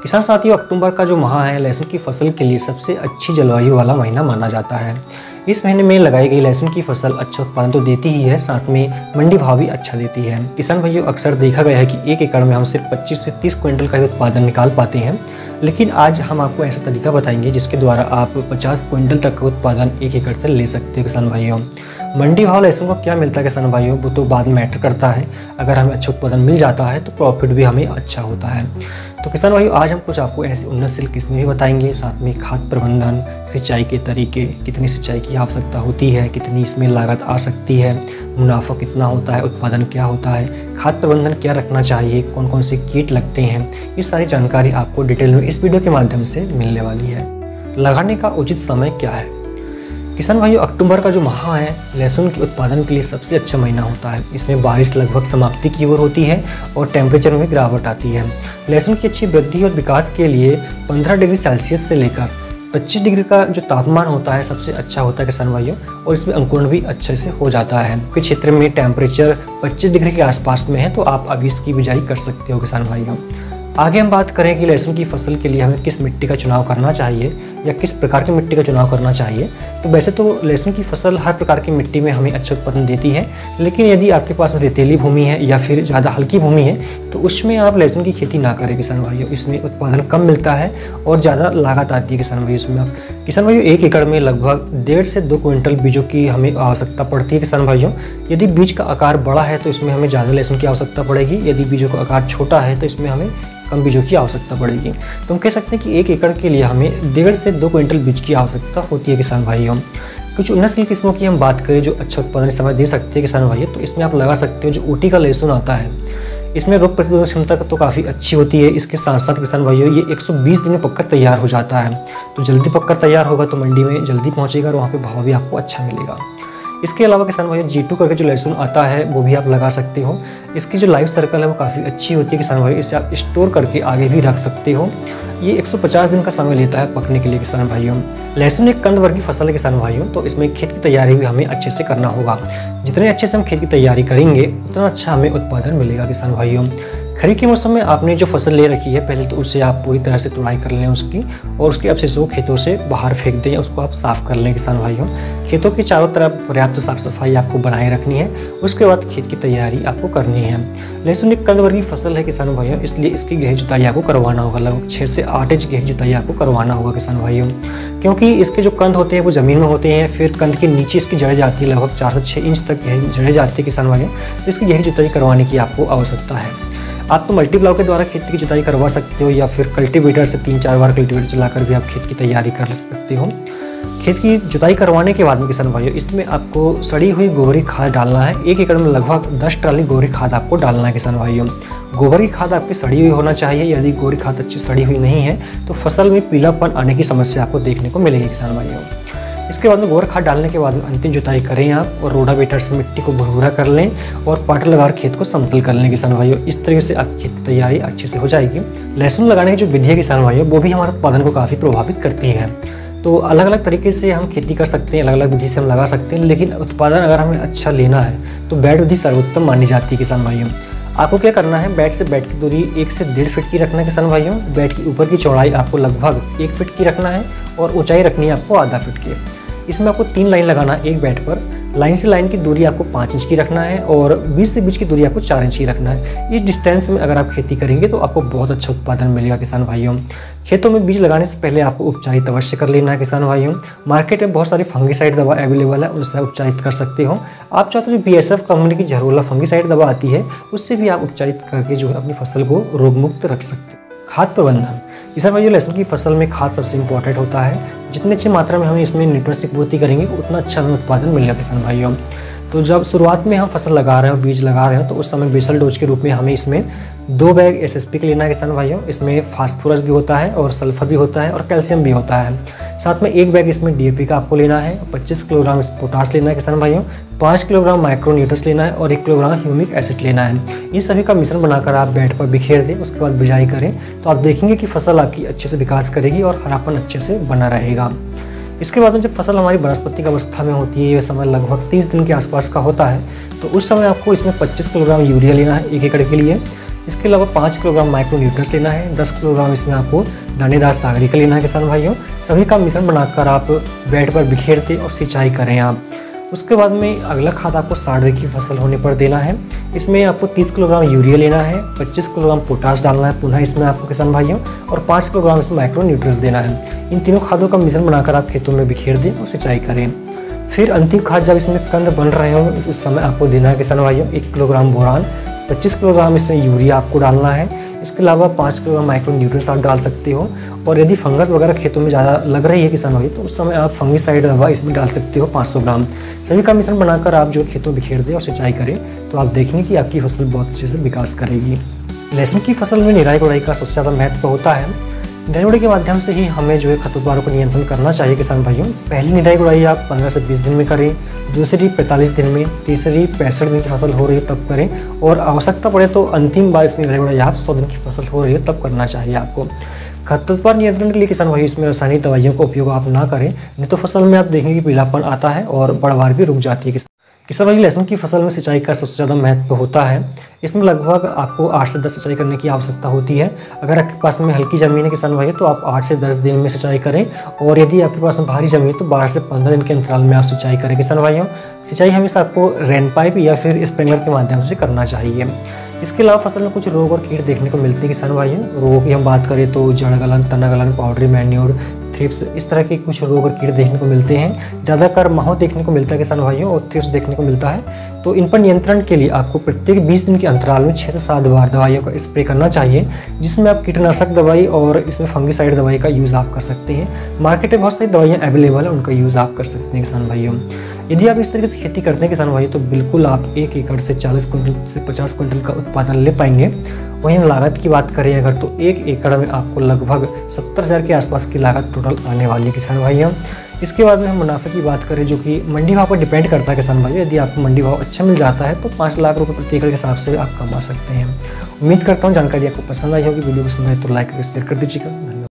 किसान साथियों, अक्टूबर का जो माह है लहसुन की फसल के लिए सबसे अच्छी जलवायु वाला महीना माना जाता है। इस महीने में लगाई गई लहसुन की फसल अच्छा उत्पादन तो देती ही है, साथ में मंडी भाव भी अच्छा देती है। किसान भाइयों, अक्सर देखा गया है कि 1 एकड़ में हम सिर्फ 25 से 30 क्विंटल का ही उत्पादन निकाल पाते हैं, लेकिन आज हम आपको ऐसा तरीका बताएंगे जिसके द्वारा आप 50 क्विंटल तक का उत्पादन 1 एकड़ से ले सकते हो। किसान भाइयों, मंडी भाव लहसुन को क्या मिलता है किसान भाइयों, वो तो बाद में मैटर करता है। अगर हमें अच्छा उत्पादन मिल जाता है तो प्रॉफिट भी हमें अच्छा होता है। तो किसान भाइयों, आज हम कुछ आपको ऐसी उन्नतशील किस्में भी बताएंगे, साथ में खाद प्रबंधन, सिंचाई के तरीके, कितनी सिंचाई की आवश्यकता होती है, कितनी इसमें लागत आ सकती है, मुनाफा कितना होता है, उत्पादन क्या होता है, खाद प्रबंधन क्या रखना चाहिए, कौन कौन से कीट लगते हैं, ये सारी जानकारी आपको डिटेल में इस वीडियो के माध्यम से मिलने वाली है। लगाने का उचित समय क्या है किसान भाइयों, अक्टूबर का जो माह है लहसुन के उत्पादन के लिए सबसे अच्छा महीना होता है। इसमें बारिश लगभग समाप्ति की ओर होती है और टेम्परेचर में गिरावट आती है। लहसुन की अच्छी वृद्धि और विकास के लिए 15 डिग्री सेल्सियस से लेकर 25 डिग्री का जो तापमान होता है सबसे अच्छा होता है किसान भाइयों, और इसमें अंकुरण भी अच्छे से हो जाता है। फिर क्षेत्र में टेम्परेचर 25 डिग्री के आसपास में है तो आप अभी इसकी बिजाई कर सकते हो किसान भाइयों। आगे हम बात करें कि लहसुन की फसल के लिए हमें किस मिट्टी का चुनाव करना चाहिए या किस प्रकार की मिट्टी का चुनाव करना चाहिए। तो वैसे तो लहसुन की फसल हर प्रकार की मिट्टी में हमें अच्छा उत्पादन देती है, लेकिन यदि आपके पास रेतीली भूमि है या फिर ज़्यादा हल्की भूमि है तो उसमें आप लहसुन की खेती ना करें किसान भाइयों। इसमें उत्पादन कम मिलता है और ज़्यादा लागत आती है किसान भाइयों। इसमें आप किसान भाइयों 1 एकड़ में लगभग 1.5 से 2 क्विंटल बीजों की हमें आवश्यकता पड़ती है किसान भाइयों। यदि बीज का आकार बड़ा है तो इसमें हमें ज़्यादा लहसुन की आवश्यकता पड़ेगी, यदि बीजों का आकार छोटा है तो इसमें हमें कम बीजों की आवश्यकता पड़ेगी। तो हम कह सकते हैं कि 1 एकड़ के लिए हमें 1.5 से 2 क्विंटल बीज की आवश्यकता होती है किसान भाइयों। कुछ उन्नतशील किस्मों की हम बात करें जो अच्छा उत्पादन समय दे सकते हैं किसान भाइयों, तो इसमें आप लगा सकते हो जो ऊटी का लहसुन आता है। इसमें रोग प्रतिरोधक क्षमता तो काफ़ी अच्छी होती है। इसके साथ साथ किसान भाइयों ये 120 दिन में पककर तैयार हो जाता है, तो जल्दी पककर तैयार होगा तो मंडी में जल्दी पहुँचेगा और वहाँ पर भाव भी आपको अच्छा मिलेगा। इसके अलावा किसान भाइयों G2 करके जो लहसुन आता है वो भी आप लगा सकते हो। इसकी जो लाइफ सर्कल है वो काफ़ी अच्छी होती है किसान भाइयों, इसे आप स्टोर करके आगे भी रख सकते हो। ये 150 दिन का समय लेता है पकने के लिए किसान भाइयों। लहसुन एक कंद वर्गीय फसल है किसान भाइयों, तो इसमें खेत की तैयारी भी हमें अच्छे से करना होगा। जितने अच्छे से हम खेत की तैयारी करेंगे उतना अच्छा हमें उत्पादन मिलेगा किसान भाइयों। खरीफ के मौसम में आपने जो फसल ले रखी है पहले तो उसे आप पूरी तरह से तुड़ाई कर लें उसकी, और उसके अवशेषों को खेतों से बाहर फेंक दें, उसको आप साफ़ कर लें किसान भाइयों। खेतों के चारों तरफ पर्याप्त साफ सफाई आपको बनाए रखनी है। उसके बाद खेत की तैयारी आपको करनी है। लहसुन एक कंद वर्गीय फसल है किसान भाइयों, इसलिए इसकी गहरी जुताई आपको करवाना होगा। लगभग 6 से 8 इंच गहरी जुताई आपको करवाना होगा किसान भाइयों, क्योंकि इसके जो कंद होते हैं वो ज़मीन में होते हैं। फिर कंद के नीचे इसकी जड़ें जाती है, लगभग 4 से 6 इंच तक जड़ें जाती है किसान भाइयों, तो इसकी गहरी जुताई करवाने की आपको आवश्यकता है। आप तो मल्टीप्लाव के द्वारा खेत की जुताई करवा सकते हो या फिर कल्टीवेटर से 3-4 बार कल्टीवेटर चलाकर भी आप खेत की तैयारी कर सकते हो। खेत की जुताई करवाने के बाद में किसान भाइयों इसमें आपको सड़ी हुई गोबरी खाद डालना है। 1 एकड़ में लगभग 10 ट्राली गोबरी खाद आपको डालना है किसान भाइयों। गोबर की खाद आपकी सड़ी हुई होना चाहिए। यदि गोबरी खाद अच्छी सड़ी हुई नहीं है तो फसल में पीलापन आने की समस्या आपको देखने को मिलेगी किसान भाइयों। इसके बाद में गोबर खाद डालने के बाद में अंतिम जुताई करें आप, और रोटावेटर से मिट्टी को भुरभुरा कर लें और पाटर लगाकर खेत को समतल कर लें किसान भाइयों। इस तरीके से आपकी खेत की तैयारी अच्छे से हो जाएगी। लहसुन लगाने की जो विधि है किसान भाइयों वो भी हमारे उत्पादन को काफ़ी प्रभावित करती है। तो अलग अलग तरीके से हम खेती कर सकते हैं, अलग अलग विधि से हम लगा सकते हैं, लेकिन उत्पादन अगर हमें अच्छा लेना है तो बेड विधि सर्वोत्तम मानी जाती है किसान भाइयों। आपको क्या करना है, बेड से बेड की दूरी 1 से 1.5 फीट की रखना है किसान भाइयों। बेड के ऊपर की चौड़ाई आपको लगभग 1 फीट की रखना है और ऊंचाई रखनी है आपको आधा फीट की। इसमें आपको 3 लाइन लगाना है एक बेड पर। लाइन से लाइन की दूरी आपको 5 इंच की रखना है और बीच से बीच की दूरी आपको 4 इंच की रखना है। इस डिस्टेंस में अगर आप खेती करेंगे तो आपको बहुत अच्छा उत्पादन मिलेगा किसान भाइयों। खेतों में बीज लगाने से पहले आपको उपचारित अवश्य कर लेना है किसान भाइयों। मार्केट में बहुत सारी फंगीसाइड दवा अवेलेबल है, उनसे उपचारित कर सकते हो। आप चाहते हो जो BSF कंपनी की झरोला फंगीसाइड दवा आती है उससे भी आप उपचारित करके जो है अपनी फसल को रोग मुक्त रख सकते हो। खाद प्रबंधन किसान भाइयों, लहसुन की फसल में खाद सबसे इंपॉर्टेंट होता है। जितनी अच्छी मात्रा में हम इसमें न्यूट्रिएंट्स की पूर्ति करेंगे उतना अच्छा हमें उत्पादन मिलेगा किसान भाइयों। तो जब शुरुआत में हम फसल लगा रहे हो, बीज लगा रहे हो, तो उस समय बेसल डोज के रूप में हमें इसमें 2 बैग SSP के लेना है किसान भाइयों। इसमें फास्फोरस भी होता है और सल्फर भी होता है और कैल्शियम भी होता है। साथ में 1 बैग इसमें DAP का आपको लेना है, 25 किलोग्राम पोटास लेना है किसान भाइयों, 5 किलोग्राम माइक्रोन्यूट्रिएंट्स लेना है और 1 किलोग्राम ह्यूमिक एसिड लेना है। इन सभी का मिश्रण बनाकर आप बेड पर बिखेर दें, उसके बाद बिजाई करें तो आप देखेंगे कि फसल आपकी अच्छे से विकास करेगी और हरापन अच्छे से बना रहेगा। इसके बाद में जब फसल हमारी वनस्पतिक अवस्था में होती है, ये समय लगभग 30 दिन के आसपास का होता है, तो उस समय आपको इसमें 25 किलोग्राम यूरिया लेना है 1 एकड़ के लिए। इसके अलावा 5 किलोग्राम माइक्रो न्यूट्रिएंट्स लेना है, 10 किलोग्राम इसमें आपको दानेदार सागरिका लेना है किसान भाइयों। सभी का मिश्रण बनाकर आप बेड पर बिखेर दें और सिंचाई करें आप। उसके बाद में अगला खाद आपको साढ़े की फसल होने पर देना है। इसमें आपको 30 किलोग्राम यूरिया लेना है, 25 किलोग्राम पोटाश डालना है पुनः इसमें आपको किसान भाइयों, और 5 किलोग्राम इसमें माइक्रो न्यूट्रिएंट्स देना है। इन तीनों खादों का मिश्रण बनाकर आप खेतों में बिखेर दें और सिंचाई करें। फिर अंतिम खाद जब इसमें कंद बन रहे हो उस समय आपको देना है किसान भाइयों 1 किलोग्राम बोरान, 25 किलोग्राम इसमें यूरिया आपको डालना है। इसके अलावा 5 किलोग्राम माइक्रो न्यूट्रिएंट्स आप डाल सकते हो, और यदि फंगस वगैरह खेतों में ज़्यादा लग रही है किसान भाई तो उस समय आप फंगिसाइड दवा इसमें डाल सकते हो 500 ग्राम। सभी का मिश्रण बनाकर आप जो खेतों में बिखेर दें और सिंचाई करें तो आप देखेंगे कि आपकी फसल बहुत अच्छे से विकास करेगी। लहसुन की फसल में निराई गुड़ाई का सबसे ज़्यादा महत्व होता है। निराई गुड़ाई के माध्यम से ही हमें जो है खरपतवारों को नियंत्रण करना चाहिए किसान भाइयों। पहली निराई गुड़ाई आप 15 से 20 दिन में करें, दूसरी 45 दिन में, तीसरी 65 दिन की फसल हो रही है तब करें, और आवश्यकता पड़े तो अंतिम बार इसमें निराई गुड़ाई आप 100 दिन की फसल हो रही है तब करना चाहिए आपको। खरपतवार नियंत्रण के लिए किसान भाई इसमें रासायनिक दवाइयों का उपयोग आप ना करें, नहीं तो फसल में आप देखेंगे कि पीलापन आता है और बढ़वार भी रुक जाती है। किसान भाई लहसुन की फसल में सिंचाई का सबसे ज़्यादा महत्व होता है। इसमें लगभग आपको 8 से 10 सिंचाई करने की आवश्यकता होती है। अगर आपके पास में हल्की ज़मीन है किसान भाई तो आप 8 से 10 दिन में सिंचाई करें, और यदि आपके पास में भारी ज़मीन है तो 12 से 15 दिन के अंतराल में आप सिंचाई करें किसान भाइयों। सिंचाई हमेशा आपको रेन पाइप या फिर स्प्रिंकलर के माध्यम से करना चाहिए। इसके अलावा फसल में कुछ रोग और कीट देखने को मिलते हैं किसान भाइयों। रोगों की हम बात करें तो जड़ गलन, तना गलन, पाउडरी मैन्योर, थ्रिप्स, इस तरह के कुछ रोग और कीट देखने को मिलते हैं। ज़्यादातर माहो देखने को मिलता है किसान भाइयों, और थ्रिप्स देखने को मिलता है। तो इन पर नियंत्रण के लिए आपको प्रत्येक 20 दिन के अंतराल में 6 से 7 बार दवाइयों का स्प्रे करना चाहिए, जिसमें आप कीटनाशक दवाई और इसमें फंगिसाइड दवाई का यूज़ आप कर सकते हैं। मार्केट में बहुत सारी दवाइयाँ अवेलेबल है, उनका यूज़ आप कर सकते हैं किसान भाइयों। यदि आप इस तरीके से खेती करते हैं किसान भाई तो बिल्कुल आप 1 एकड़ से 40 क्विंटल से 50 क्विंटल का उत्पादन ले पाएंगे। वहीं लागत की बात करें अगर तो 1 एकड़ में आपको लगभग 70,000 के आसपास की लागत टोटल आने वाली है किसान भाइयों। इसके बाद में हम मुनाफे की बात करें जो कि मंडी भाव पर डिपेंड करता है किसान भाई। यदि आपको मंडी भाव अच्छा मिल जाता है तो 5 लाख रुपये प्रति एकड़ के हिसाब से आप कमा सकते हैं। उम्मीद करता हूँ जानकारी आपको पसंद आई होगी। वीडियो पसंद आए तो लाइक करके शेयर कर दीजिएगा।